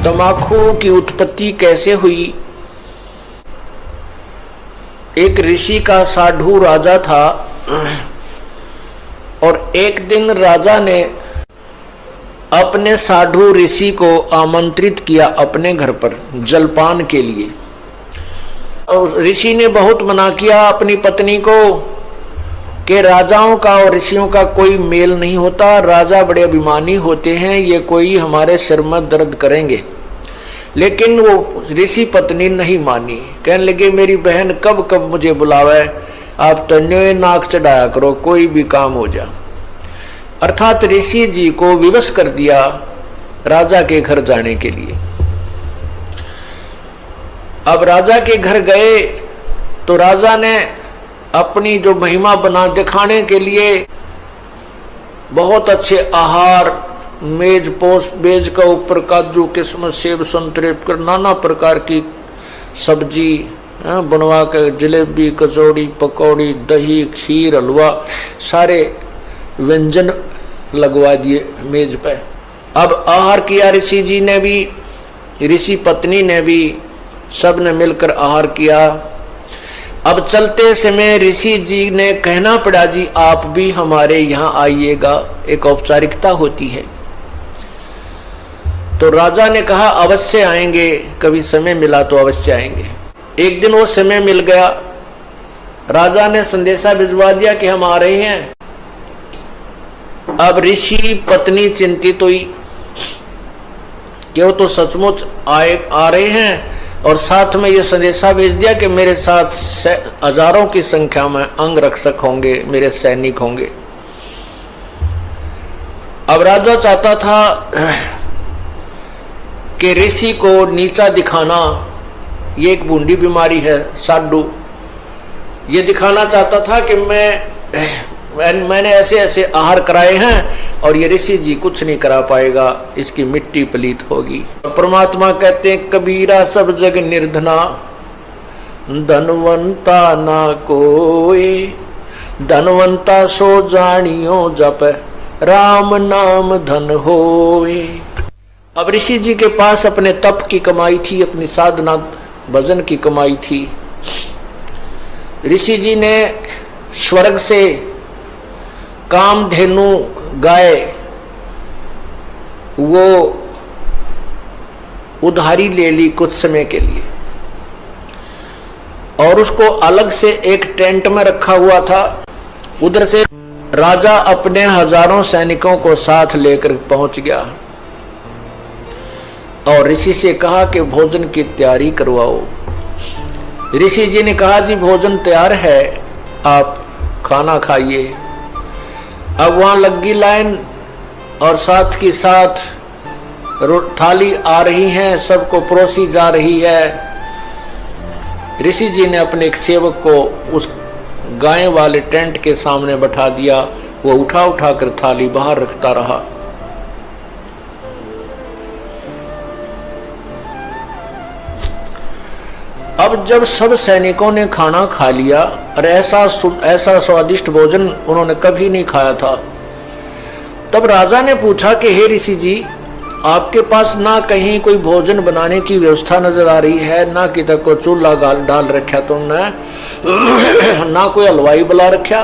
तंबाकू की उत्पत्ति कैसे हुई। एक ऋषि का साधु राजा था और एक दिन राजा ने अपने साधु ऋषि को आमंत्रित किया अपने घर पर जलपान के लिए। और ऋषि ने बहुत मना किया अपनी पत्नी को कि राजाओं का और ऋषियों का कोई मेल नहीं होता, राजा बड़े अभिमानी होते हैं, ये कोई हमारे सिर में दर्द करेंगे। लेकिन वो ऋषि पत्नी नहीं मानी, कहने लगे मेरी बहन कब कब मुझे बुलावे, आप तन्यों नाक चढ़ाया करो, कोई भी काम हो जा। अर्थात ऋषि जी को विवश कर दिया राजा के घर जाने के लिए। अब राजा के घर गए तो राजा ने अपनी जो महिमा बना दिखाने के लिए बहुत अच्छे आहार, मेज पोस मेज का ऊपर काजू किस्मत सेब संतरे नाना प्रकार की सब्जी बनवा कर, जलेबी कचौड़ी पकौड़ी दही खीर हलवा सारे व्यंजन लगवा दिए मेज पे। अब आहार किया ऋषि जी ने भी, ऋषि पत्नी ने भी, सब ने मिलकर आहार किया। अब चलते समय ऋषि जी ने कहना पड़ा जी आप भी हमारे यहाँ आइएगा, एक औपचारिकता होती है। तो राजा ने कहा अवश्य आएंगे, कभी समय मिला तो अवश्य आएंगे। एक दिन वो समय मिल गया, राजा ने संदेशा भिजवा दिया कि हम आ रहे हैं। अब ऋषि पत्नी चिंतित हुई कि वो तो सचमुच आ रहे हैं और साथ में ये संदेशा भेज दिया कि मेरे साथ हजारों की संख्या में अंगरक्षक होंगे, मेरे सैनिक होंगे। अब राजा चाहता था कि ऋषि को नीचा दिखाना, ये एक बूंदी बीमारी है साधु, ये दिखाना चाहता था कि मैंने ऐसे ऐसे आहार कराए हैं और ये ऋषि जी कुछ नहीं करा पाएगा, इसकी मिट्टी पलीत होगी। परमात्मा कहते हैं कबीरा सब जग निर्धना, धनवंता ना कोई, धनवंता सो जानियो जप राम नाम धन होए। अब ऋषि जी के पास अपने तप की कमाई थी, अपनी साधना भजन की कमाई थी। ऋषि जी ने स्वर्ग से कामधेनु गाय वो उधारी ले ली कुछ समय के लिए और उसको अलग से एक टेंट में रखा हुआ था। उधर से राजा अपने हजारों सैनिकों को साथ लेकर पहुंच गया और ऋषि से कहा कि भोजन की तैयारी करवाओ। ऋषि जी ने कहा जी भोजन तैयार है, आप खाना खाइए। अब वहां लगी लाइन और साथ की साथ थाली आ रही है, सबको परोसी जा रही है। ऋषि जी ने अपने एक सेवक को उस गाय वाले टेंट के सामने बैठा दिया, वो उठा उठा कर थाली बाहर रखता रहा। अब जब सब सैनिकों ने खाना खा लिया और ऐसा स्वादिष्ट भोजन उन्होंने कभी नहीं खाया था, तब राजा ने पूछा कि हे ऋषि जी आपके पास ना कहीं कोई भोजन बनाने की व्यवस्था नजर आ रही है, ना कि तक को चूल्हा डाल रखा तुमने, ना कोई हलवाई बुला रखा,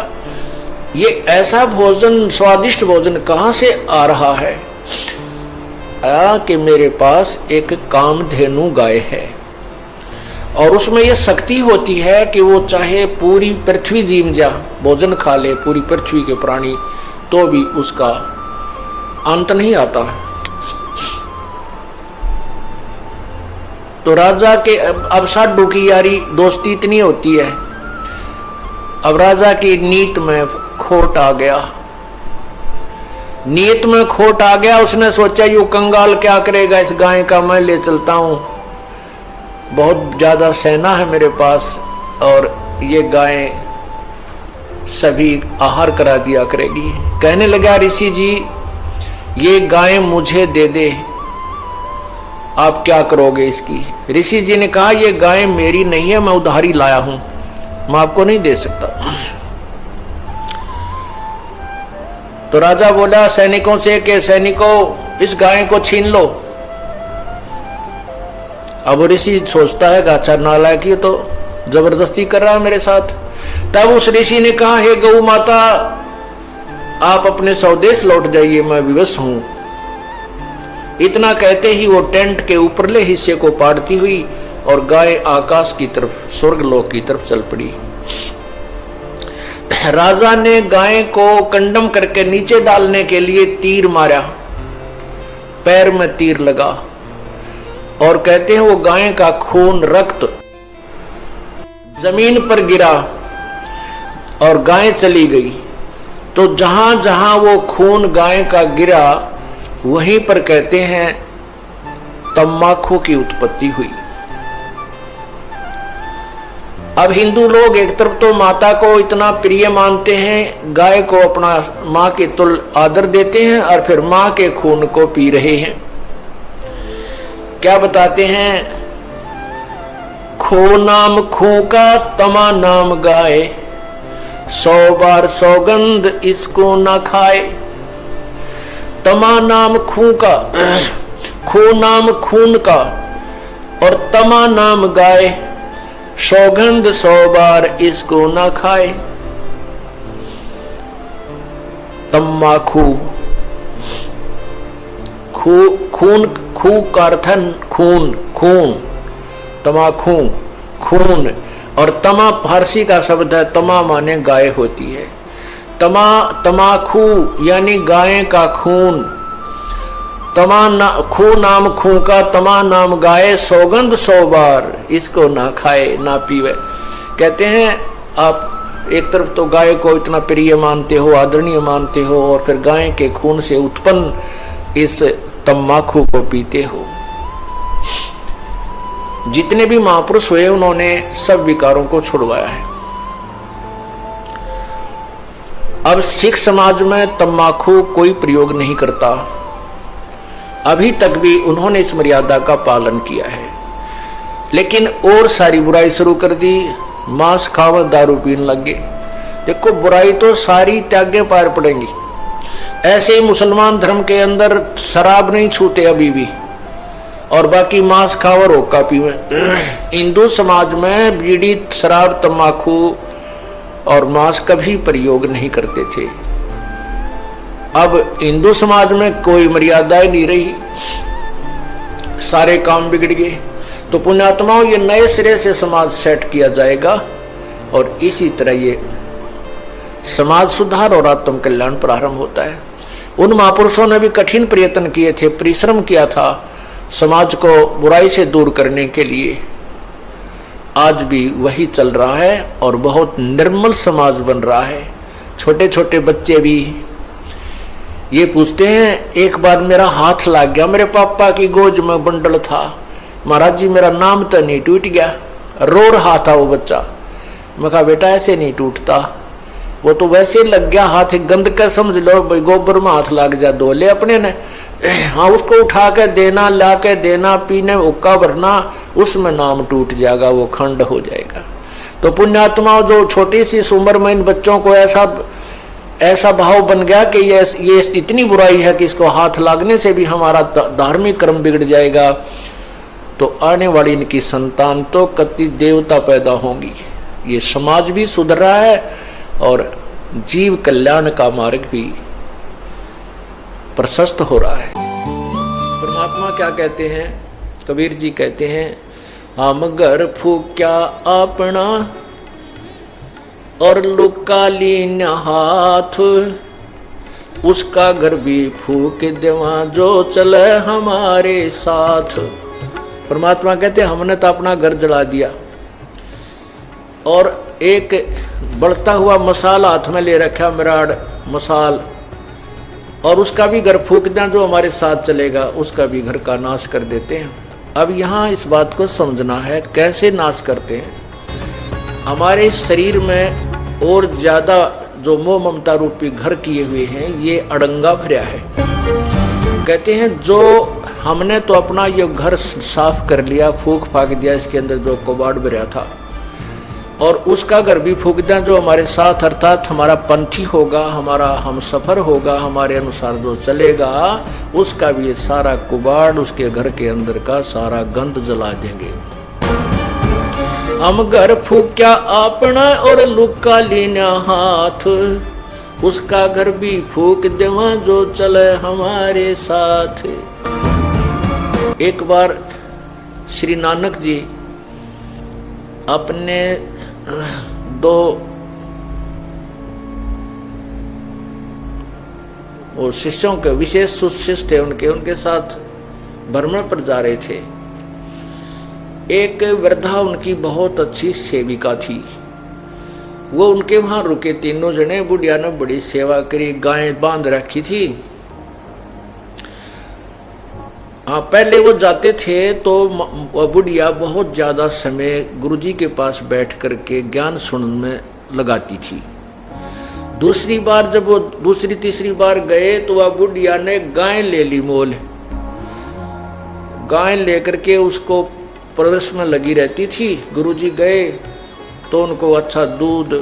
ये ऐसा भोजन स्वादिष्ट भोजन कहां से आ रहा है। आया कि मेरे पास एक कामधेनु गाय है और उसमें यह शक्ति होती है कि वो चाहे पूरी पृथ्वी जीव जा भोजन खा ले, पूरी पृथ्वी के प्राणी, तो भी उसका अंत नहीं आता है। तो राजा के अब साधु की यारी दोस्ती इतनी होती है। अब राजा की नीत में खोट आ गया, नीयत में खोट आ गया। उसने सोचा यू कंगाल क्या करेगा, इस गाय का मैं ले चलता हूं, बहुत ज्यादा सेना है मेरे पास और ये गाय सभी आहार करा दिया करेगी। कहने लगा ऋषि जी ये गाय मुझे दे दे, आप क्या करोगे इसकी। ऋषि जी ने कहा ये गाय मेरी नहीं है, मैं उधारी लाया हूं, मैं आपको नहीं दे सकता। तो राजा बोला सैनिकों से कि सैनिकों इस गाय को छीन लो। अब ऋषि सोचता है कि अच्छा नालायक ये तो जबरदस्ती कर रहा है मेरे साथ। तब उस ऋषि ने कहा, हे गौ माता, आप अपने स्वदेश लौट जाइए, मैं विवश हूं। इतना कहते ही वो टेंट के ऊपरले हिस्से को पाड़ती हुई और गाय आकाश की तरफ, स्वर्गलोक की तरफ चल पड़ी। राजा ने गाय को कंडम करके नीचे डालने के लिए तीर मारा, पैर में तीर लगा और कहते हैं वो गाय का खून, रक्त जमीन पर गिरा और गाय चली गई। तो जहां जहां वो खून गाय का गिरा वहीं पर कहते हैं तम्बाकू की उत्पत्ति हुई। अब हिंदू लोग एक तरफ तो माता को इतना प्रिय मानते हैं, गाय को अपना मां के तुल्य आदर देते हैं और फिर मां के खून को पी रहे हैं। क्या बताते हैं, खो नाम खू का तमा नाम गाय, 100 बार सौगंध इसको ना खाए। तमा नाम खू का, खो नाम खून का और तमा नाम गाय, सौगंध 100 बार इसको ना खाए। तम्बाकू, खून, खू का अर्थ है खून, खून, तमाखू, खून। और तमा फारसी का शब्द है, तमा माने गाय होती है। तमाखू यानी गाय का खून। खू नाम खू का, तमा नाम गाय, सौगंध 100 बार इसको ना खाए ना पीवे। कहते हैं आप एक तरफ तो गाय को इतना प्रिय मानते हो, आदरणीय मानते हो, और फिर गाय के खून से उत्पन्न इस तम्बाकू को पीते हो। जितने भी महापुरुष हुए उन्होंने सब विकारों को छुड़वाया है। अब सिख समाज में तम्बाकू कोई प्रयोग नहीं करता, अभी तक भी उन्होंने इस मर्यादा का पालन किया है। लेकिन और सारी बुराई शुरू कर दी, मांस खावा, दारू पीने लगे। देखो बुराई तो सारी त्यागे पार पड़ेंगी। ऐसे ही मुसलमान धर्म के अंदर शराब नहीं छूटे अभी भी, और बाकी मांस खावा, रोका पीवे। हिंदू समाज में बीड़ी, शराब, तम्बाकू और मांस कभी प्रयोग नहीं करते थे। अब हिंदू समाज में कोई मर्यादा ही नहीं रही, सारे काम बिगड़ गए। तो पुण्यात्माओं, ये नए सिरे से समाज सेट किया जाएगा और इसी तरह ये समाज सुधार और आत्म कल्याण प्रारंभ होता है। उन महापुरुषों ने भी कठिन प्रयत्न किए थे, परिश्रम किया था समाज को बुराई से दूर करने के लिए। आज भी वही चल रहा है और बहुत निर्मल समाज बन रहा है। छोटे छोटे बच्चे भी ये पूछते हैं, एक बार मेरा हाथ लग गया, मेरे पापा की गोद में बंडल था, महाराज जी मेरा नाम तो नहीं टूट गया। रो रहा था वो बच्चा। मैं कहा बेटा ऐसे नहीं टूटता, वो तो वैसे लग गया हाथ, गंद का समझ लो भाई, गोबर में हाथ लग जा, धो ले अपने ने। हाँ, उसको उठा के देना, ला के देना, पीने उक्का भरना, उसमें नाम टूट जाएगा, वो खंड हो जाएगा। तो पुण्यात्माओं, जो छोटी सी उम्र में इन बच्चों को ऐसा भाव बन गया कि ये इतनी बुराई है कि इसको हाथ लगने से भी हमारा धार्मिक कर्म बिगड़ जाएगा, तो आने वाली इनकी संतान तो कति देवता पैदा होंगी। ये समाज भी सुधर रहा है और जीव कल्याण का मार्ग भी प्रशस्त हो रहा है। परमात्मा क्या कहते हैं, कबीर जी कहते हैं, हम घर फूक्या अपना और लुका लीन हाथ, उसका घर भी फूक देवा जो चले हमारे साथ। परमात्मा कहते हमने तो अपना घर जला दिया और एक बढ़ता हुआ मसाल हाथ में ले रखा, मिराड मसाल, और उसका भी घर फूक देना, जो हमारे साथ चलेगा उसका भी घर का नाश कर देते हैं। अब यहाँ इस बात को समझना है, कैसे नाश करते हैं। हमारे शरीर में और ज्यादा जो मोह ममता रूपी घर किए हुए हैं, ये अड़ंगा भरा है। कहते हैं जो हमने तो अपना ये घर साफ कर लिया, फूक फाक दिया, इसके अंदर जो कबाड़ भरा था, और उसका घर भी फूक दें जो हमारे साथ, अर्थात हमारा पंथी होगा, हमारा हम सफर होगा, हमारे अनुसार जो चलेगा, उसका भी ये सारा कुबाड़, उसके घर के अंदर का सारा गंद जला देंगे। हम घर फूक्या अपना और लुका लेना हाथ, उसका घर भी फूक देवा जो चले हमारे साथ। एक बार श्री नानक जी अपने दो वो शिष्यों के, विशेष शिष्य थे उनके साथ भ्रमण पर जा रहे थे। एक वृद्धा उनकी बहुत अच्छी सेविका थी, वो उनके वहां रुके। तीनों जने, बुढ़िया ने बड़ी सेवा करी, गाय बांध रखी थी। हाँ, पहले वो जाते थे तो बुढ़िया बहुत ज्यादा समय गुरुजी के पास बैठ करके ज्ञान सुनने में लगाती थी। दूसरी बार जब वो दूसरी तीसरी बार गए तो वह बुढ़िया ने गाय ले ली मोल। गाय लेकर के उसको परवरिश में लगी रहती थी। गुरुजी गए तो उनको अच्छा दूध,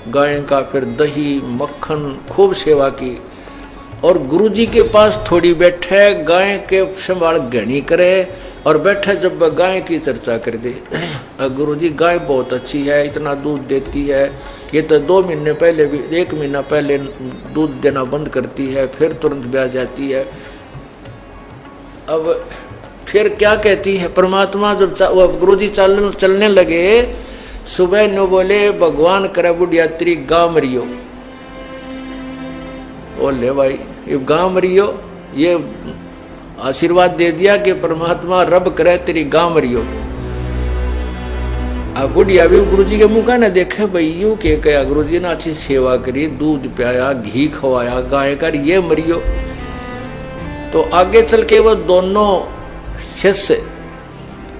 गाय का, फिर दही, मक्खन, खूब सेवा की। और गुरुजी के पास थोड़ी बैठे, गाय के संभाल घनी करे और बैठे जब गाय की चर्चा कर दे। गुरुजी, गाय बहुत अच्छी है, इतना दूध देती है, ये तो 2 महीने पहले भी, 1 महीना पहले दूध देना बंद करती है, फिर तुरंत ब्याह जाती है। अब फिर क्या कहती है परमात्मा? जब गुरुजी चलने लगे, सुबह न बोले भगवान करे बुढ़िया तेरी गांव मरियो। बोले भाई ये गांव मरियो, ये आशीर्वाद दे दिया कि परमात्मा रब करे तेरी गांव मरियो। अब बुढ़िया भी गुरुजी के मुंह का न देखे, भाई यूं के कहा, गुरुजी ने अच्छी सेवा करी, दूध पियाया, घी खवाया, गाय कर, ये मरियो। तो आगे चल के वो दोनों शिष्य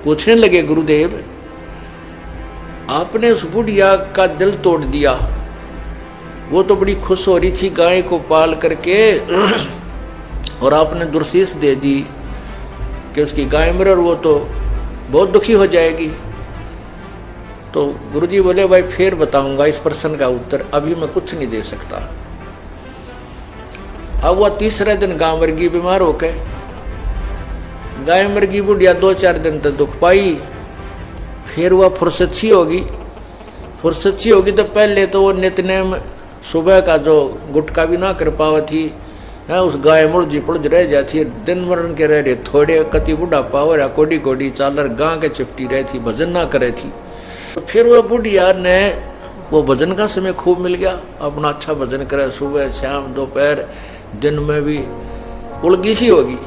पूछने लगे, गुरुदेव आपने उस बुढ़िया का दिल तोड़ दिया, वो तो बड़ी खुश हो रही थी गाय को पाल करके, और आपने दुर्शीष दे दी कि उसकी गाय मरे और वो तो बहुत दुखी हो जाएगी। तो गुरुजी बोले, भाई फिर बताऊंगा इस प्रश्न का उत्तर, अभी मैं कुछ नहीं दे सकता। अब वह तीसरे दिन गाय मर गई, बीमार होकर गाय मर गई। बुढ़िया 2-4 दिन तक दुख पाई, फिर वह फुर्सत होगी तो पहले तो वो नित्यनेम सुबह का जो गुटका भी ना कर पावा थी, है उस गाय मुड़जी पुड़ज रह जाती, दिन मरण के रह रहे थोड़े, कति बुढ़ापा हो रहा, कोडी कोडी चालर गां के चिपटी रही थी, भजन ना करे थी। तो फिर वह बुढ़िया ने, वो भजन का समय खूब मिल गया, अपना अच्छा भजन करे, सुबह शाम दोपहर दिन में भी उलगी सी होगी।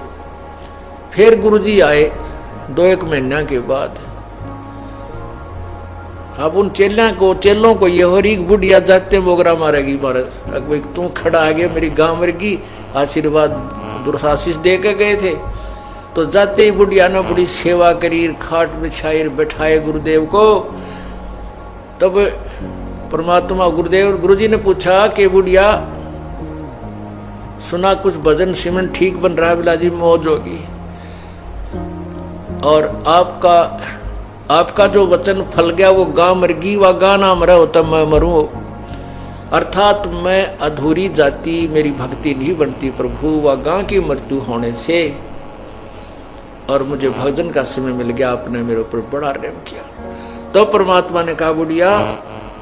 फिर गुरुजी आए 2-1 महीना के बाद। अब उन चेलों को ये हो रही बुढ़िया जाते बोगरा मारेगी महाराज, तू खड़ा आ गया, मेरी गांव मरगी, आशीर्वाद दुर्शाशीष दे के गए थे। तो जाते ही बुढ़िया ने बड़ी सेवा करी, खाट बिछाई, बैठाए गुरुदेव को। तब परमात्मा गुरुजी ने पूछा कि बुढ़िया सुना कुछ भजन सिमरन ठीक बन रहा है, बिलाजी मौज होगी, और आपका जो वचन फल गया वो गां मर गई, वह गां ना मरा होता मैं मरूं। अर्थात मैं अधूरी जाति, मेरी भक्ति नहीं बनती प्रभु, वह गां की मृत्यु होने से, और मुझे भजन का समय मिल गया, आपने मेरे ऊपर बड़ा प्रेम किया। तो परमात्मा ने कहा, बुढ़िया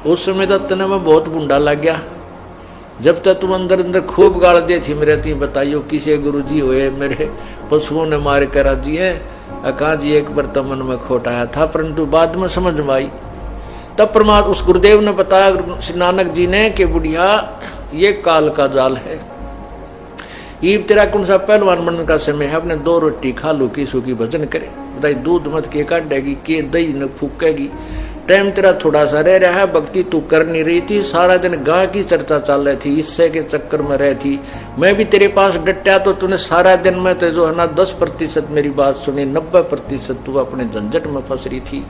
उस समय तक तने मैं बहुत बुंडा लग गया, जब तक तुम अंदर अंदर खूब गाल दे थी मेरे, ती बताइयो किसे गुरुजी हुए, मेरे पशुओं ने मार कर राजी है, अका जी एक बार तो मन में खोट आया था, परंतु बाद में समझ में आई। तब परमात्मा उस गुरुदेव ने बताया श्री नानक जी ने कि बुढ़िया ये काल का जाल है, ईब तेरा कौन सा पहलवान बनने का समय है, अपने 2 रोटी खा लो की सूखी भजन करे, बताई दूध मत के काटेगी, के दही न फूकेगी, टाइम तेरा थोड़ा सा रह रहा है, भक्ति तू कर नहीं रही थी, सारा दिन गां की चर्चा चल रही थी, इससे के चक्कर में रही थी, मैं भी तेरे पास डटा तो तूने सारा दिन में तो जो है ना 10% मेरी बात सुनी, 90% तू अपने झंझट में फंस रही थी।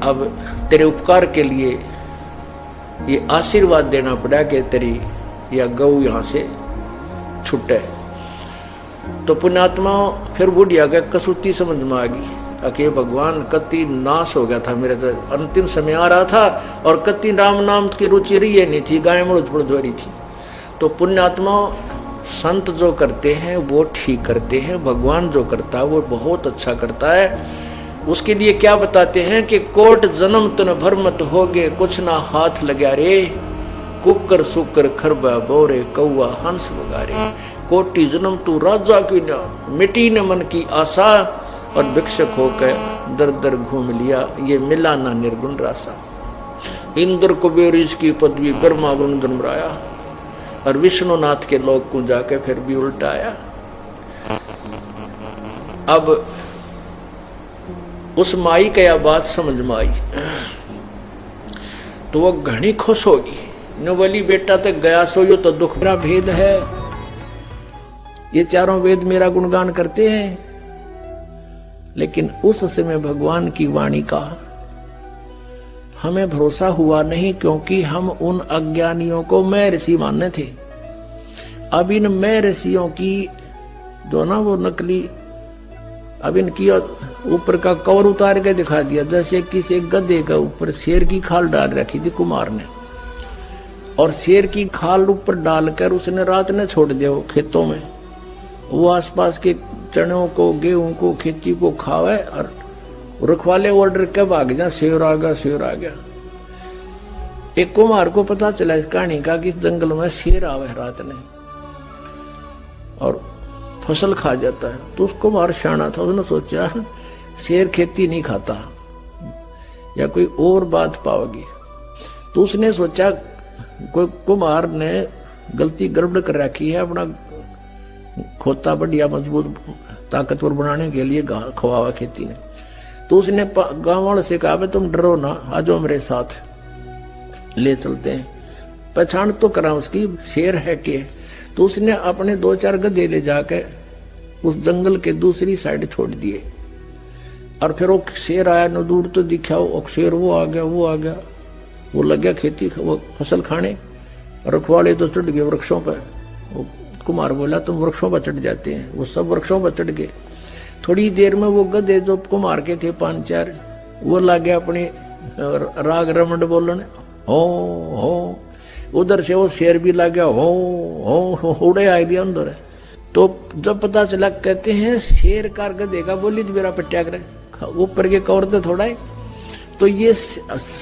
अब तेरे उपकार के लिए ये आशीर्वाद देना पड़ा कि तेरी या गऊ यहां से छुटे। तो पुण्यात्मा फिर बुढ़िया का कसूती समझ में आ गई, कि भगवान कति नाश हो गया था, मेरे तो अंतिम समय आ रहा था और कति राम नाम की रुचि रही नहीं थी, गाय मुड़ रही थी। तो पुण्यात्मा संत जो करते हैं वो ठीक करते हैं, भगवान जो करता है वो बहुत अच्छा करता है। उसके लिए क्या बताते हैं कि कोट जन्म तन भर मत होगे, कुछ ना हाथ लगा रे, कुकर सुकर खरबा बोरे कौआ हंस वगारे। कोटि जन्म तू राजा की न मिटी न मन की आशा, और भिक्षक होकर दर दर घूम लिया, ये मिला ना निर्गुण रासा। इंद्र कुबेर इसकी पदवी ब्रह्मा वरुण धर्मराया, और विष्णुनाथ के लोग को जाके फिर भी उल्टा आया। अब उस माई का यह बात समझ में आई तो वो घनी खुश होगी। न बोली बेटा तक गया सो यो तो दुख मेरा भेद है, ये चारों वेद मेरा गुणगान करते हैं। लेकिन उस समय भगवान की वाणी का हमें भरोसा हुआ नहीं, क्योंकि हम उन अज्ञानियों को मैं ऋषि मानने थे। अब इन मैं ऋषियों की जो ना वो नकली, अब इनकी ऊपर का कवर उतार के दिखा दिया, जैसे किसी गधे का ऊपर शेर की खाल डाल रखी थी कुमार ने, और शेर की खाल ऊपर डालकर उसने रात ने छोड़ दिया वो खेतों में, वो आसपास के चनों को गेहूं को खेती को खावे, और रखवाले ऑर्डर के भाग जा, शेर आ गया शेर आ गया। एक कुमार को पता चला इस कहानी का कि इस जंगल में शेर आवे रात ने और फसल खा जाता है। तो उसको कुमार शाना था, उसने सोचा शेर खेती नहीं खाता या कोई और बात पाओगी। तो उसने सोचा कोई कुमार ने गलती गड़बड़ कर रखी है, अपना खोता बढ़िया मजबूत ताकतवर बनाने के लिए खवावा खेती ने। तो उसने गांव वाले से कहा तुम डरो ना, आ जाओ मेरे साथ, ले चलते हैं, पहचान तो करा उसकी शेर है के। तो उसने अपने 2-4 गधे ले जाके उस जंगल के दूसरी साइड छोड़ दिए, और फिर वो शेर आया न दूर तो दिखा, वो शेर वो आ गया वो लग गया खेती वो फसल खाने। रखवाले तो चढ़ गए वृक्षों पर। वो कुमार बोला तुम वृक्षों पर चढ़ जाते हैं, वो सब वृक्षों पर चढ़ गए। थोड़ी देर में वो गधे जो कुमार के थे 5-4 वो लगे अपने राग रमंड बोलने, हो उधर से वो शेर भी लग गया, हो उड़े आ गया अंदर। तो जब पता चला, कहते हैं शेर कार गधे का बोली तो मेरा पट्या करे ऊपर के कवर तो थोड़ा है। तो ये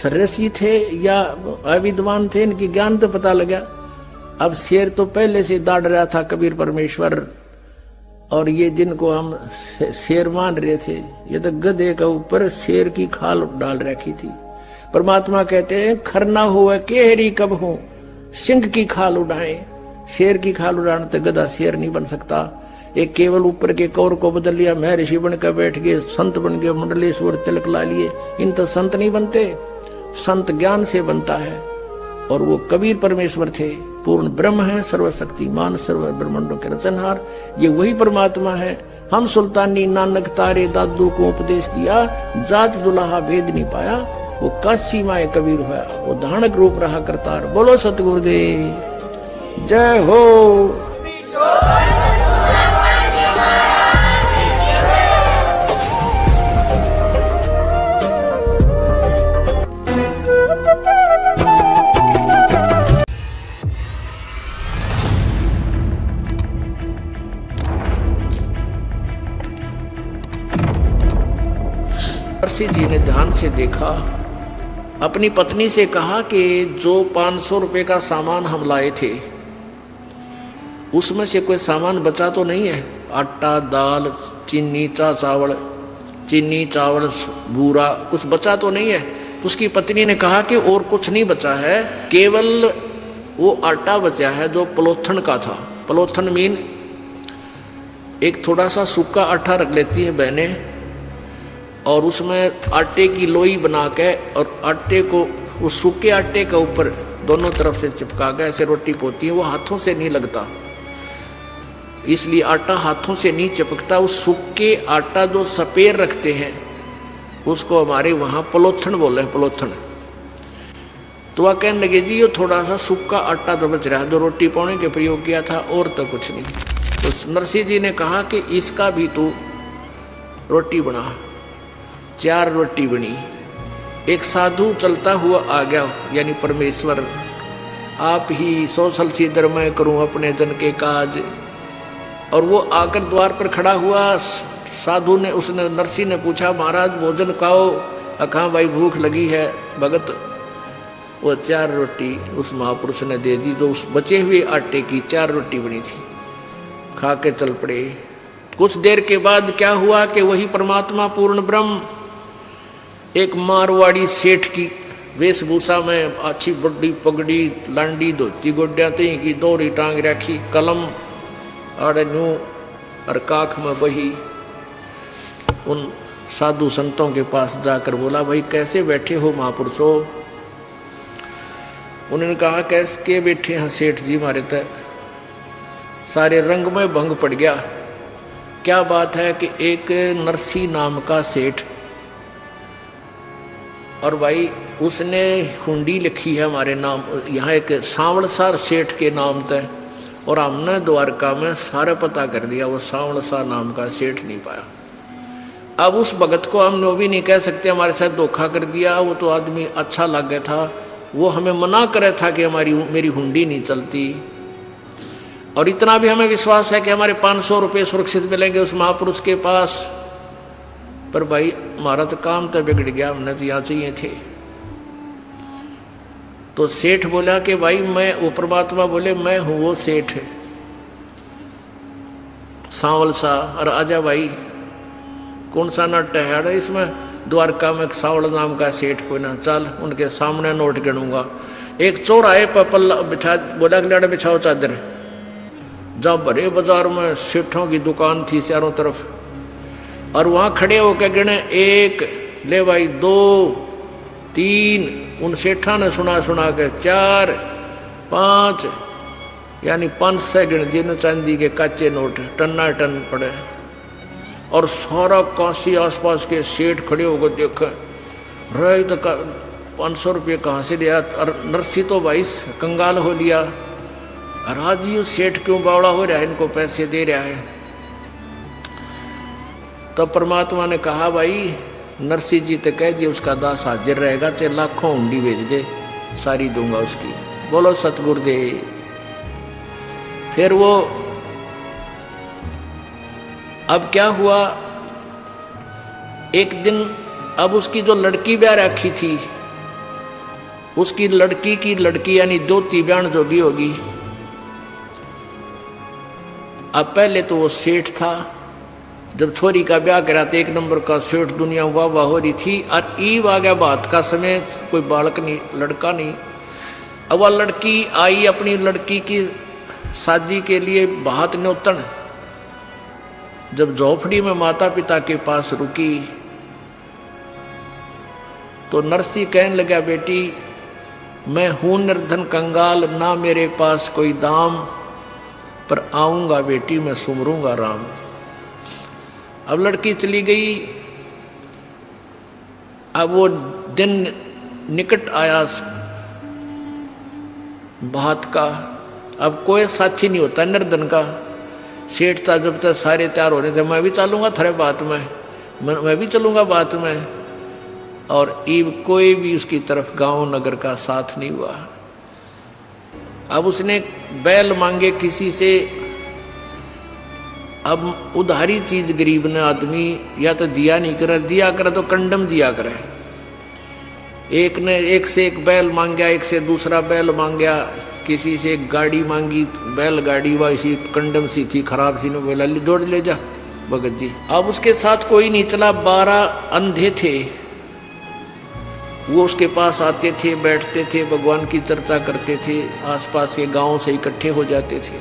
ऋषि थे या अविद्वान थे, इनकी ज्ञान तो पता लगा। अब शेर तो पहले से दाड़ रहा था कबीर परमेश्वर, और ये जिनको हम शेर मान रहे थे ये तो गधे का ऊपर शेर की खाल डाल रखी थी। परमात्मा कहते हैं खरना हुआ केहरी कब हूं, सिंह की खाल उड़ाए। शेर की खाल उड़ाने तो गधा शेर नहीं बन सकता। एक केवल ऊपर के कौर को बदल लिया, मैं ऋषि बनकर बैठ गए, संत बन गए, मंडलेश्वर तिलक ला लिए। इन तो संत नहीं बनते, संत ज्ञान से बनता है। और वो कबीर परमेश्वर थे, पूर्ण ब्रह्म है, सर्वशक्तिमान, सर्व ब्रह्मांडों के रचनहार। ये वही परमात्मा है। हम सुल्तानी नानक तारे दादू को उपदेश दिया, जात दुल्हा भेद नहीं पाया। वो काशी माए कबीर हुआ, वो धानक रूप रहा करतार। बोलो सतगुरुदेव जय हो। ऋषि जी ने ध्यान से देखा, अपनी पत्नी से कहा कि जो 500 रुपए का सामान हम लाए थे उसमें से कोई सामान बचा तो नहीं है? आटा, दाल, चीनी, चावल, बूरा कुछ बचा तो नहीं है? उसकी पत्नी ने कहा कि और कुछ नहीं बचा है, केवल वो आटा बचा है जो पलोथन का था। पलोथन मीन एक थोड़ा सा सूखा आटा रख लेती है बहनें, और उसमें आटे की लोई बना के और आटे को उस सूखे आटे के ऊपर दोनों तरफ से चिपका के ऐसे रोटी पोती है। वो हाथों से नहीं लगता, इसलिए आटा हाथों से नहीं चिपकता। उस सूखे आटा जो सपेर रखते हैं उसको हमारे वहां पलोथन बोले हैं, पलोथन। तो वह कहने लगे जी ये थोड़ा सा सूखा आटा तो बच रहा है, जो रोटी पाने के प्रयोग किया था, और तो कुछ नहीं। तो नरसिंह जी ने कहा कि इसका भी तू रोटी बना। 4 रोटी बनी। एक साधु चलता हुआ आ गया, यानी परमेश्वर, आप ही सोशल सीधर मैं करूं अपने जन के काज। और वो आकर द्वार पर खड़ा हुआ। साधु ने, उसने, नरसी ने पूछा, महाराज भोजन खाओ। कहा भाई भूख लगी है। भगत वो 4 रोटी उस महापुरुष ने दे दी, जो उस बचे हुए आटे की 4 रोटी बनी थी। खा के चल पड़े। कुछ देर के बाद क्या हुआ कि वही परमात्मा पूर्ण ब्रह्म एक मारवाड़ी सेठ की वेशभूषा में, अच्छी बड़ी पगड़ी, लांडी, धोती, गोड्या की दोहरी टांग रखी, कलम आड़े न्यू और काख में बही, उन साधु संतों के पास जाकर बोला, भाई कैसे बैठे हो महापुरुषों? उन्होंने कहा, कैसे के बैठे हैं सेठ जी, मारे तय सारे रंग में भंग पड़ गया। क्या बात है कि एक नरसी नाम का सेठ, और भाई उसने हुंडी लिखी है हमारे नाम, यहाँ एक सांवलसार सेठ के नाम तय, और हमने द्वारका में सारा पता कर दिया, वो सांवलसार नाम का सेठ नहीं पाया। अब उस भगत को हम वो भी नहीं कह सकते हमारे साथ धोखा कर दिया, वो तो आदमी अच्छा लग गया था, वो हमें मना करे था कि मेरी हुंडी नहीं चलती। और इतना भी हमें विश्वास है कि हमारे 500 रुपये सुरक्षित मिलेंगे उस महापुरुष के पास। पर भाई हमारा तो काम तो बिगड़ गया, हमने तो यहाँ चाहिए थे। तो सेठ बोला कि भाई मैं, वो परमात्मा बोले, मैं हूं वो सेठ सांवल सा, और आजा भाई, कौन सा नट है इसमें? द्वारका में सांवल नाम का सेठ कोई ना, चल उनके सामने नोट गिनूंगा। एक चौराहे पर पल्ला बिछा, बोला लड़ बिछाओ चादर। जब बड़े बाजार में सेठों की दुकान थी चारों तरफ, और वहां खड़े होकर गिने, 1 ले भाई, 2 3, उन सेठा ने सुना के 4 5, यानी 500 गिन जिन चांदी के कच्चे नोट टन्ना टन पड़े। और सारा काशी आसपास के सेठ खड़े होकर देखे, रहे तो 500 रुपये कहाँ से लिया? और नरसी तो भाई कंगाल हो लिया, राज जी सेठ क्यों बावड़ा हो रहा है, इनको पैसे दे रहा है। तो परमात्मा ने कहा, भाई नरसी जी तो कह दिए उसका दास हाजिर रहेगा, चाहे लाखों हुंडी भेज दे, सारी दूंगा उसकी। बोलो सतगुरुदेव। फिर वो, अब क्या हुआ, एक दिन, अब उसकी जो लड़की ब्याह रखी थी, उसकी लड़की की लड़की यानी दोती बयान जोगी होगी। अब पहले तो वो सेठ था, जब छोरी का ब्याह करा तो 1 नंबर का सेठ, दुनिया वाह वाह हो रही थी। और ईब आ गया बात का समय, कोई बालक नहीं, लड़का नहीं। अब वह लड़की आई अपनी लड़की की शादी के लिए बात न्योतन, जब झोपड़ी में माता पिता के पास रुकी तो नरसी कहने लगा, बेटी मैं हूं निर्धन कंगाल, ना मेरे पास कोई दाम, पर आऊंगा बेटी मैं सुमरूंगा राम। अब लड़की चली गई। अब वो दिन निकट आया बात का, अब कोई साथी नहीं होता निर्धन का। सेठ था, जब तक सारे तैयार हो रहे थे, मैं भी चलूंगा थरे बात में, मैं भी चलूंगा बात में, और ईब कोई भी उसकी तरफ गांव नगर का साथ नहीं हुआ। अब उसने बैल मांगे किसी से। अब उधारी चीज गरीब ने आदमी या तो दिया नहीं करे, दिया करे तो कंडम दिया करे। एक ने एक से एक बैल मांगा, एक से दूसरा बैल मांगा, किसी से एक गाड़ी मांगी, बैलगाड़ी वैसी कंडम सी थी, खराब सी, ने बोला जोड़ ले जा भगत जी। अब उसके साथ कोई नहीं चला, 12 अंधे थे, वो उसके पास आते थे, बैठते थे, भगवान की चर्चा करते थे, आसपास के गांव से इकट्ठे हो जाते थे।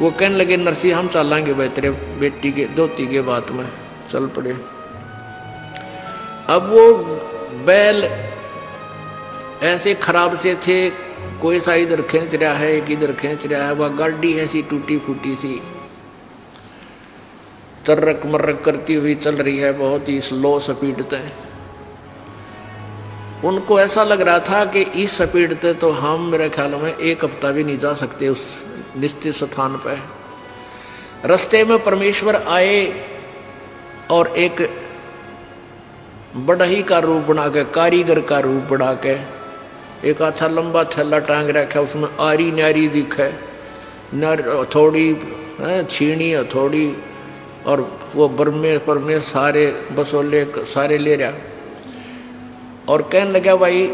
वो कहने लगे, नरसी हम चलेंगे भाई तेरे बेटी के दोती के बात में, चल पड़े। अब वो बैल ऐसे खराब से थे, कोई सा इधर खींच रहा है, एक इधर खींच रहा है, वह गाड़ी ऐसी टूटी फूटी सी तर्रक मर्रक करती हुई चल रही है, बहुत ही स्लो स्पीड पे। उनको ऐसा लग रहा था कि इस स्पीड पे तो हम मेरे ख्याल में 1 हफ्ता भी नहीं जा सकते उस निश्चित स्थान पे। रास्ते में परमेश्वर आए और एक बढ़ई का रूप बना के, कारीगर का रूप बना के, एक अच्छा लंबा थैला टांग रखा, उसमें आरी नारी दिखे, हथौड़ी, छीनी, हथौड़ी, और वो बरमे परमे सारे बसोले सारे ले रहा। और कहने लगा, भाई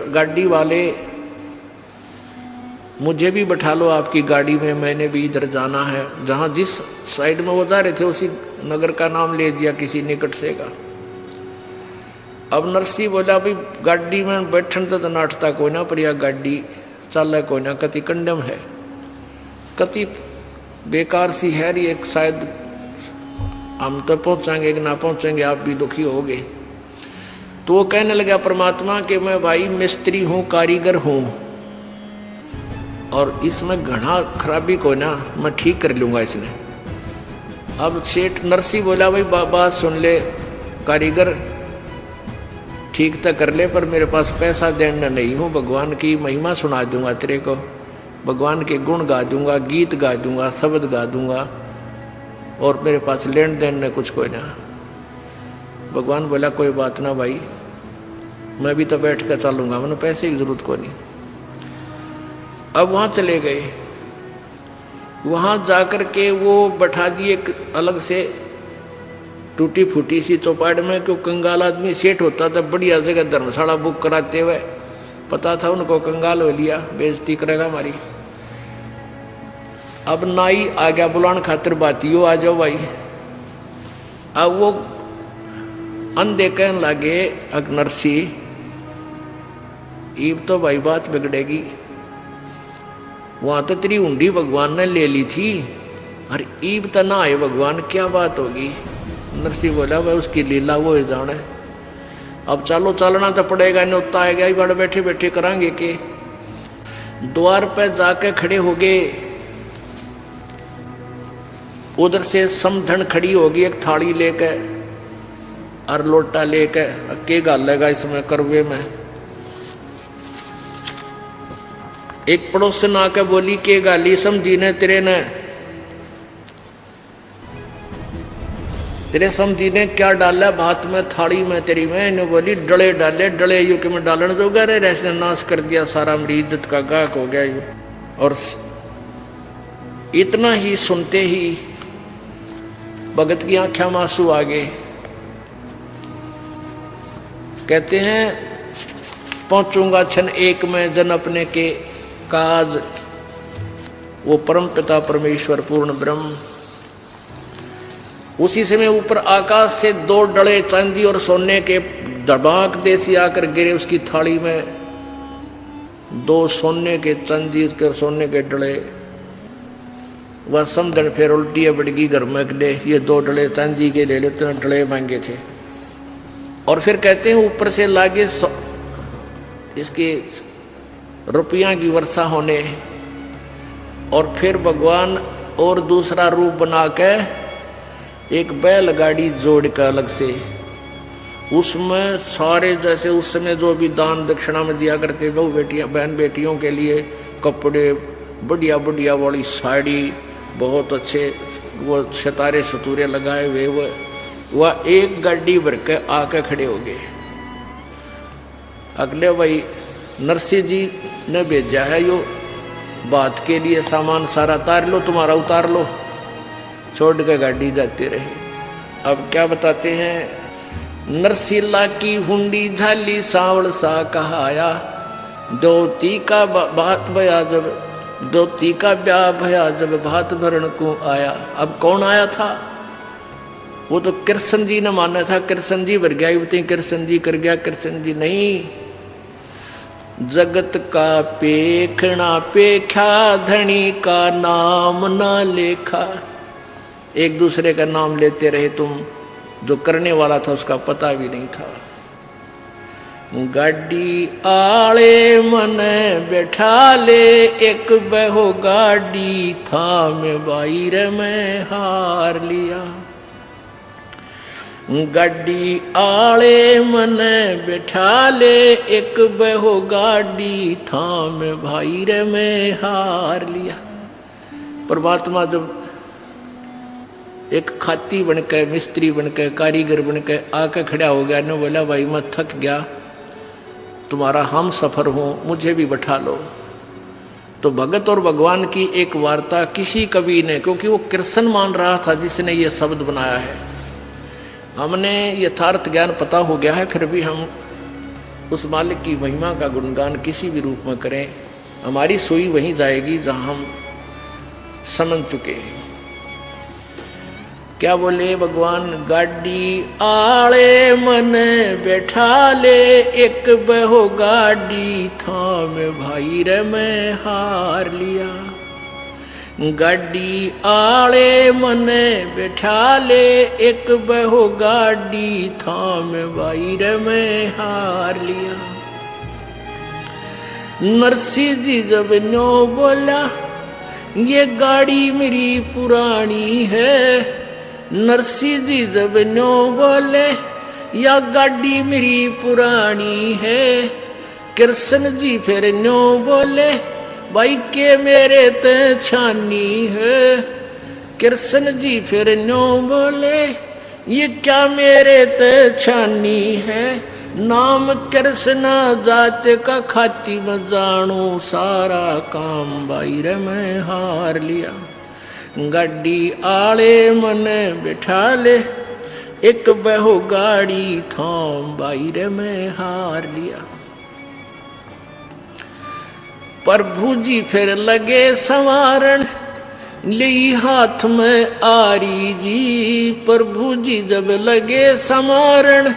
गाड़ी वाले मुझे भी बैठा लो आपकी गाड़ी में, मैंने भी इधर जाना है। जहाँ जिस साइड में वो जा रहे थे उसी नगर का नाम ले दिया किसी निकट से का। अब नरसी बोला, भाई गाड़ी में बैठन तो नाटता कोई ना, पर यह गाड़ी चल कोई ना, कति कंडम है, कति बेकार सी है ये, शायद हम तो पहुंचाएंगे कि ना पहुंचेंगे, आप भी दुखी होगे। तो वो कहने लगा परमात्मा कि मैं भाई मिस्त्री हूं, कारीगर हूं, और इसमें घना खराबी को ना मैं ठीक कर लूंगा इसने। अब सेठ नरसी बोला, भाई बात सुन ले कारीगर, ठीक तो कर ले, पर मेरे पास पैसा देना नहीं हूँ, भगवान की महिमा सुना दूंगा तेरे को, भगवान के गुण गा दूंगा, गीत गा दूंगा, शब्द गा दूंगा, और मेरे पास लेन देन में कुछ कोई ना। भगवान बोला, कोई बात ना भाई, मैं भी तो बैठ कर चलूंगा, मैंने पैसे की जरूरत को नहीं। अब वहां चले गए, वहां जाकर के वो बैठा दिए एक अलग से टूटी फूटी सी चौपाट में, क्यों कंगाल आदमी सेठ होता था, बढ़िया जगह धर्मशाला बुक कराते हुए, पता था उनको, कंगाल हो लिया, बेइज्जती करेगा हमारी। अब नाई आ गया बुलान खातिर, बातियों आ जाओ भाई। अब वो अंधे कहने लगे, नरसी ईब तो भाई बात बिगड़ेगी, वहां तो तेरी हुंडी भगवान ने ले ली थी, अरे ईब तो ना आए भगवान, क्या बात होगी। नरसी बोला, भाई उसकी लीला वो ही जाने, अब चलो चलना तो पड़ेगा, न्योता आएगा ही, बड़े बैठे बैठे करांगे के। द्वार पे जाके खड़े हो गए, उधर से समधन खड़ी होगी एक थाली लेके और लोटा लेके, के गालेगा इसमें करवे में। एक पड़ोसन आके बोली, के गाली समझी ने तेरे समझी ने क्या डाला भात में, थाली में तेरी में? इन्हें बोली, डले डाले, डले यू कि मैं डालन जो गे रेस ने नाश कर दिया सारा, मेरी इज्जत का गायक हो गया यू। और इतना ही सुनते ही भगत की आंखें में आंसू आ गए। कहते हैं, पहुंचूंगा क्षण एक में जन अपने के काज, वो परम पिता परमेश्वर पूर्ण ब्रह्म। उसी समय ऊपर आकाश से 2 डले चांदी और सोने के धड़ाक देसी आकर गिरे उसकी थाली में, 2 सोने के चांदी के सोने के डले। वह समझन फिर उल्टी है बड़गी घर में ले, ये 2 डले चांदी के ले लेते, डले मांगे थे। और फिर कहते हैं ऊपर से लागे इसके रुपया की वर्षा होने, और फिर भगवान और दूसरा रूप बना के एक बैलगाड़ी जोड़ कर अलग से, उसमें सारे जैसे उस समय जो भी दान दक्षिणा में दिया करते बहु बेटियां बहन बेटियों के लिए कपड़े, बढ़िया बढ़िया वाली साड़ी, बहुत अच्छे वो सितारे सतूरे लगाए हुए, वह एक गाड़ी भर के आके खड़े हो गए। अगले भाई नरसी जी ने भेजा है यो बात के लिए, सामान सारा उतार लो, तुम्हारा उतार लो, छोड़ के गाड़ी जाती रही। अब क्या बताते हैं, नरसिला की हुंडी झाली सांवल सा कहाया, दोती का बात भया जब, दोती का ब्याह भया जब भात भरण को आया। अब कौन आया था? वो तो कृष्ण जी ने माना था, कृष्ण जी भर गया, कृष्ण जी कर गया, कृष्ण जी नहीं, जगत का पेखना पेखा, धनी का नाम ना लेखा। एक दूसरे का नाम लेते रहे तुम, जो करने वाला था उसका पता भी नहीं था। गाड़ी आले मन बैठा ले, एक बहो गाड़ी था में बाहर में हार लिया। गाड़ी आले मन बैठा ले, एक बहो गाड़ी था में बाहर में हार लिया। परमात्मा जब एक खाती बन के, मिस्त्री बन के, कारीगर बन के आके खड़ा हो गया ने बोला भाई मैं थक गया, तुम्हारा हम सफर हूं, मुझे भी बैठा लो। तो भगत और भगवान की एक वार्ता किसी कवि ने, क्योंकि वो कृष्ण मान रहा था जिसने ये शब्द बनाया है, हमने यथार्थ ज्ञान पता हो गया है, फिर भी हम उस मालिक की महिमा का गुणगान किसी भी रूप में करें, हमारी सोई वहीं जाएगी जहां हम समझ चुके हैं। क्या बोले भगवान, गाड़ी आले मन बैठा ले, एक बहो गाड़ी थाम भाई रे मैं हार लिया। गाड़ी आले मन बैठा ले, एक बहो गाड़ी थाम भाई रे मैं हार लिया। नरसिंह जी जब न्यो बोला, ये गाड़ी मेरी पुरानी है। नरसिंह जी जब न्यो बोले, या गाड़ी मेरी पुरानी है। कृष्ण जी फिर न्यो बोले, भाई के मेरे ते छानी है। कृष्ण जी फिर न्यो बोले, ये क्या मेरे ते छानी है। नाम कृष्ण जात का खाती में जानू, सारा काम भाई रे मैं हार लिया। गाड़ी आले मन बिठा ले, एक बहो गाड़ी थाम भाई रे मैं हार लिया। प्रभु जी फिर लगे संवारण, ले हाथ में आरी जी। प्रभु जी जब लगे संवारण,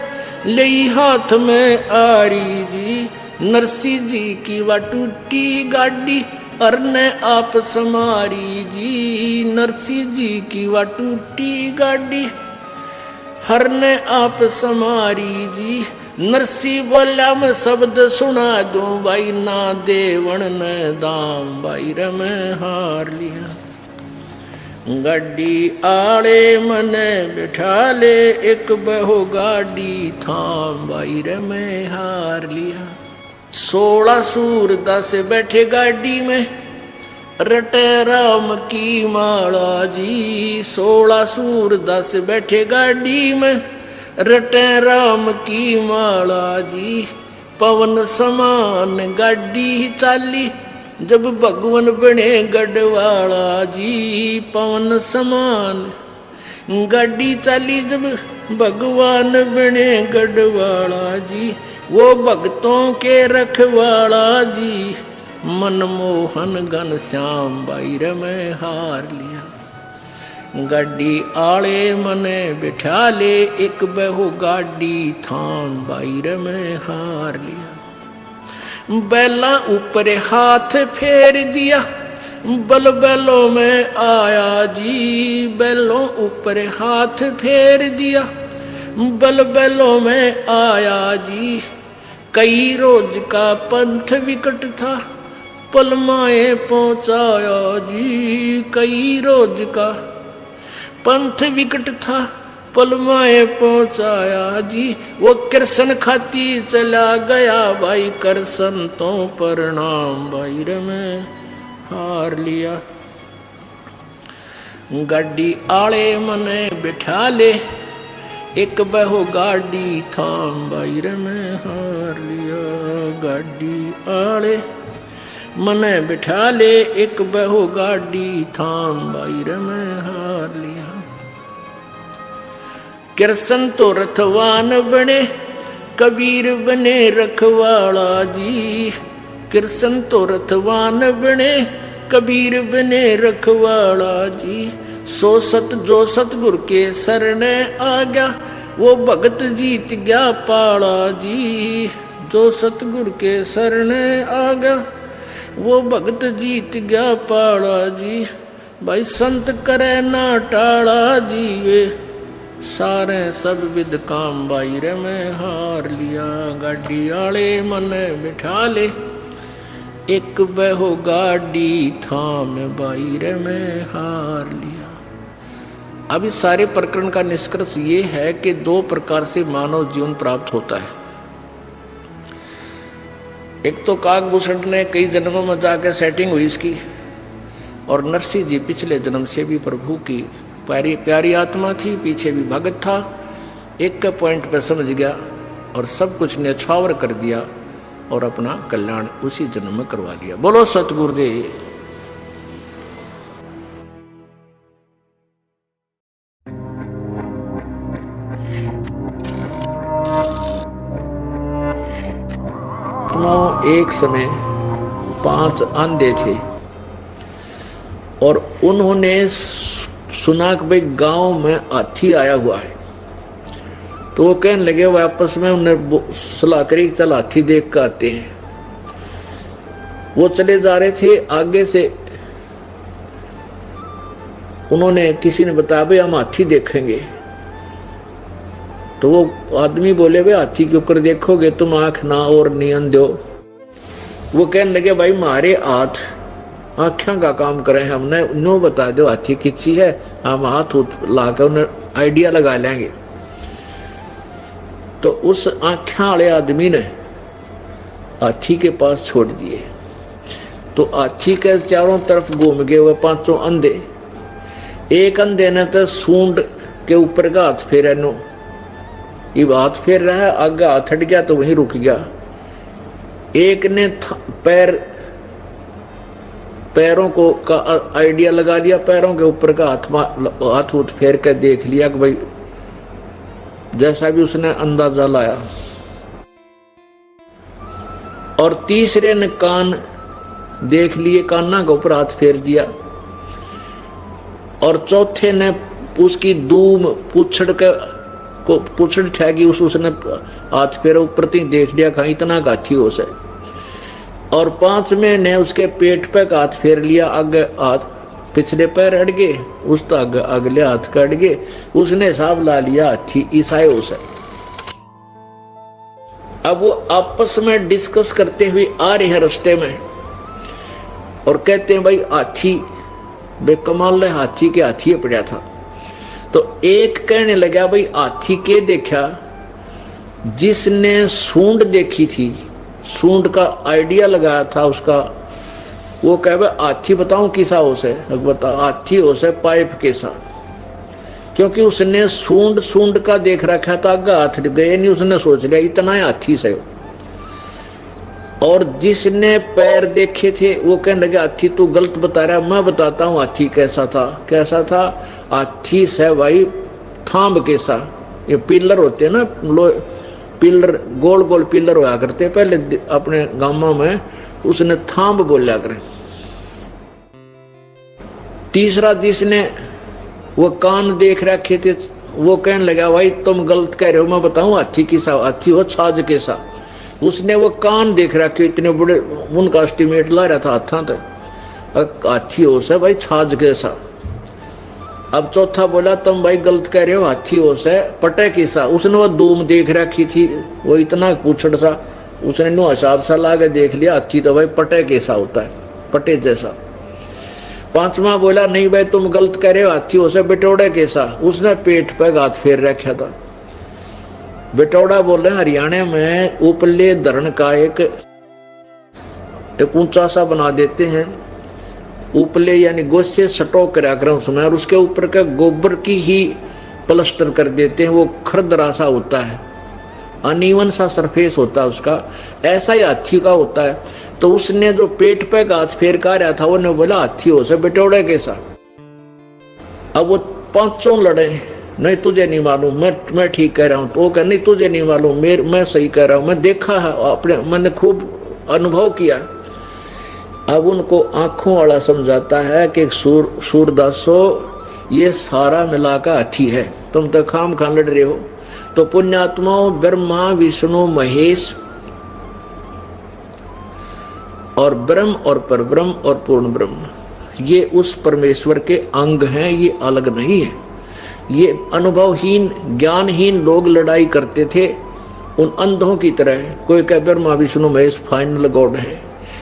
ले हाथ में आरी जी। नरसिंह जी की वा टूटी गाड़ी, अरने आप समारी जी। नरसिंह जी की वा टूटी गाड़ी, हरने आप समारी जी। नरसिंह बोला मैं शब्द सुना दूं, भाई ना देवण न दाम भाई रे मैं हार लिया। गाड़ी आड़े मन बिठा ले, एक बहो गाड़ी थाम भाई रे मैं हार लिया। 16 सूरदास बैठे गाड़ी में, रटे राम की माला जी। 16 सूरदास बैठे गाड़ी में, रटे राम की माला जी। पवन समान गाड़ी चाली, जब भगवान बने गढ़वाला जी। पवन समान गाड़ी चाली, जब भगवान बने गढ़वाला जी। वो भक्तों के रखवाला जी, मनमोहन घन श्याम भाई रे मैं हार लिया। गाड़ी आले मने बिठा ले, एक बहो गाड़ी थाम भाई रे मैं हार लिया। बैला ऊपर हाथ फेर दिया, बल बैलों में आया जी। बैलों ऊपर हाथ फेर दिया, बल बैलों में आया जी। कई रोज का पंथ विकट था, पलमाए पहुंचाया जी। कई रोज का पंथ विकट था, पलमाए पहुंचाया जी। वो कृष्ण खाती चला गया, भाई कृष्ण तो प्रणाम भाई रे मैं हार लिया। गाड़ी आले मने बिठा ले, एक बहो गाड़ी थाम भाई रे मैं हार लिया। गाड़ी आले मने बिठा ले, एक बहो गाड़ी थाम भाई रे मैं हार लिया। कृष्ण तो रथवान बने, कबीर बने रखवाला जी। कृष्ण तो रथवान बने, कबीर बने रखवाला जी। सो सत जो सतगुरु के शरणे आ गया, वो भगत जीत गया पाला जी। जो सतगुरु के शरणे आ गया, वो भगत जीत गया पाला जी। भाई संत करे ना टाला जी, वे सारे सब विद काम भाई रे मैं हार लिया। गाड़ी आले मन बिठा ले, एक बहो गाड़ी थाम भाई रे मैं हार लिया। अब इस सारे प्रकरण का निष्कर्ष ये है कि 2 प्रकार से मानव जीवन प्राप्त होता है। एक तो काकभूषण ने कई जन्मों में जाकर सेटिंग हुई इसकी, और नरसिंह जी पिछले जन्म से भी प्रभु की प्यारी प्यारी आत्मा थी, पीछे भी भगत था, एक के पॉइंट पर समझ गया और सब कुछ न्यौछावर कर दिया और अपना कल्याण उसी जन्म में करवा लिया। बोलो सतगुरुदेव। एक समय 5 अंधे थे और उन्होंने सुना कि भाई गांव में हाथी आया हुआ है, तो वो कहने लगे, वो आपस में उन्हें सलाह करी चल हाथी देख कर आते हैं। वो चले जा रहे थे, आगे से उन्होंने किसी ने बताया भाई हम हाथी देखेंगे। तो वो आदमी बोले, भाई हाथी के ऊपर देखोगे तुम आंख ना और नियन दो। वो कहने लगे, भाई मारे हाथ आँखों का काम करें, हमने नो बता दो हाथी किसी है, हम हाथ ला कर उन्हें आइडिया लगा लेंगे। तो उस आँखों वाले आदमी ने हाथी के पास छोड़ दिए। तो हाथी के चारों तरफ घूम गए हुए 5 अंधे। एक अंधे ने तो सूंड के ऊपर का हाथ फेरा, नो ये हाथ फेर रहा है, आगे हाथ हट गया तो वहीं रुक गया। एक ने पैरों को का आइडिया लगा लिया, पैरों के ऊपर का हाथ फेर कर देख लिया कि भाई जैसा भी उसने अंदाजा लाया। और तीसरे ने कान देख लिए, काना के ऊपर हाथ फेर दिया। और चौथे ने उसकी दूम पूछड़ ठहगी, उसने हाथ फेरा ऊपर तीन देख लिया, कहा इतना गाथी हो से। और 5वें ने उसके पेट पे हाथ फेर लिया, आगे हाथ पिछले पैर हट गए, उस तक अगले हाथ कट गए, उसने हिसाब ला लिया हाथी ईसाई हो से। अब वो आपस में डिस्कस करते हुए आ रहे हैं रास्ते में और कहते हैं, भाई हाथी बेकमाल है, हाथी के हाथी पड़ा था। तो एक कहने लगा, भाई हाथी के देखा, जिसने सूंड देखी थी, सूंड का आइडिया लगाया था उसका, वो कहे भाई हाथी बताऊं किसा हो से, बता हाथी हो से पाइप कैसा, क्योंकि उसने सूंड का देख रखा था, आगे हाथ गए नहीं, उसने सोच लिया इतना ही हाथी से। और जिसने पैर देखे थे वो कहने लगे, हाथी तू गलत बता रहा, मैं बताता हूँ हाथी कैसा था। कैसा था? हाथी से भाई थांब कैसा, ये पिलर होते हैं ना, पिलर गोल गोल पिलर होया करते पहले अपने गांवों में, उसने थांब बोलिया करे। तीसरा जिसने वो कान देख रखे थे वो कहने लगा, भाई तुम गलत कह रहे हो, मैं बताऊं हाथी किसा, हाथी हो छाज कैसा। उसने वो कान देख रखे इतने बड़े, उनका एस्टिमेट ला रहा था हाथा तक, हाथी हो से भाई छाज कैसा। अब चौथा बोला, तुम भाई गलत कह रहे हो, हाथी हो से पटे कैसा। उसने वो दूम देख रखी थी, वो इतना पूछड़ सा, उसने नो हिसाब सा ला के देख लिया, हाथी तो भाई पटे कैसा होता है, पटे जैसा। पांचवा बोला, नहीं भाई तुम गलत कह रहे हो, हाथी हो से बिटौड़े कैसा। उसने पेट पे हाथ फेर रखा था। बिटौड़ा बोले हरियाणा में उपले धरण का एक ऊंचा सा बना देते हैं, उपले यानी गोसे सटो करा कर उसमें, और उसके ऊपर का गोबर की ही प्लास्टर कर देते हैं, वो खरदरा सा होता है, अनइवन सा सरफेस होता है उसका, ऐसा ही हाथी का होता है। तो उसने जो पेट पे हाथ फेर का रहा था, उन्होंने बोला हाथी हो से बिटौड़े कैसा। अब वो पांचों लड़े, नहीं तुझे नहीं मालूम, मैं ठीक कह रहा हूँ। तो वो कह नहीं तुझे नहीं मालूम, मैं सही कह रहा हूँ, मैं देखा है अपने, मैंने खूब अनुभव किया। अब उनको आंखों वाला समझाता है कि सूरदासो ये सारा मिला का हाथी है, तुम तो खाम खान लड़ रहे हो। तो पुण्यात्माओं, ब्रह्मा विष्णु महेश और ब्रह्म और परब्रह्म और पूर्ण ब्रह्म, ये उस परमेश्वर के अंग हैं, ये अलग नहीं है। ये अनुभवहीन ज्ञानहीन लोग लड़ाई करते थे उन अंधों की तरह। कोई कहे ब्रह्मा विष्णु महेश फाइनल गॉड है,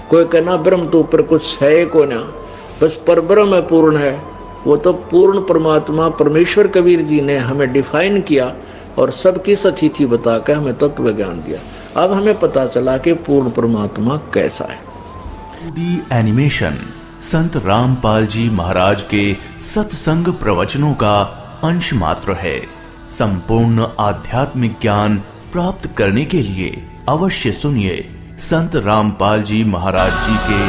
कोई कहना ब्रह्म तो ऊपर कुछ है को ना, बस परब्रह्म पूर्ण है। वो तो पूर्ण परमात्मा परमेश्वर कबीर जी ने हमें डिफाइन किया और सबकी सतिथि बता कर हमें तत्व ज्ञान दिया। अब हमें पता चला कि पूर्ण परमात्मा कैसा है। 2D एनिमेशन, संत रामपाल जी महाराज के सत्संग प्रवचनों का अंश मात्र है। संपूर्ण आध्यात्मिक ज्ञान प्राप्त करने के लिए अवश्य सुनिए संत रामपाल जी महाराज जी के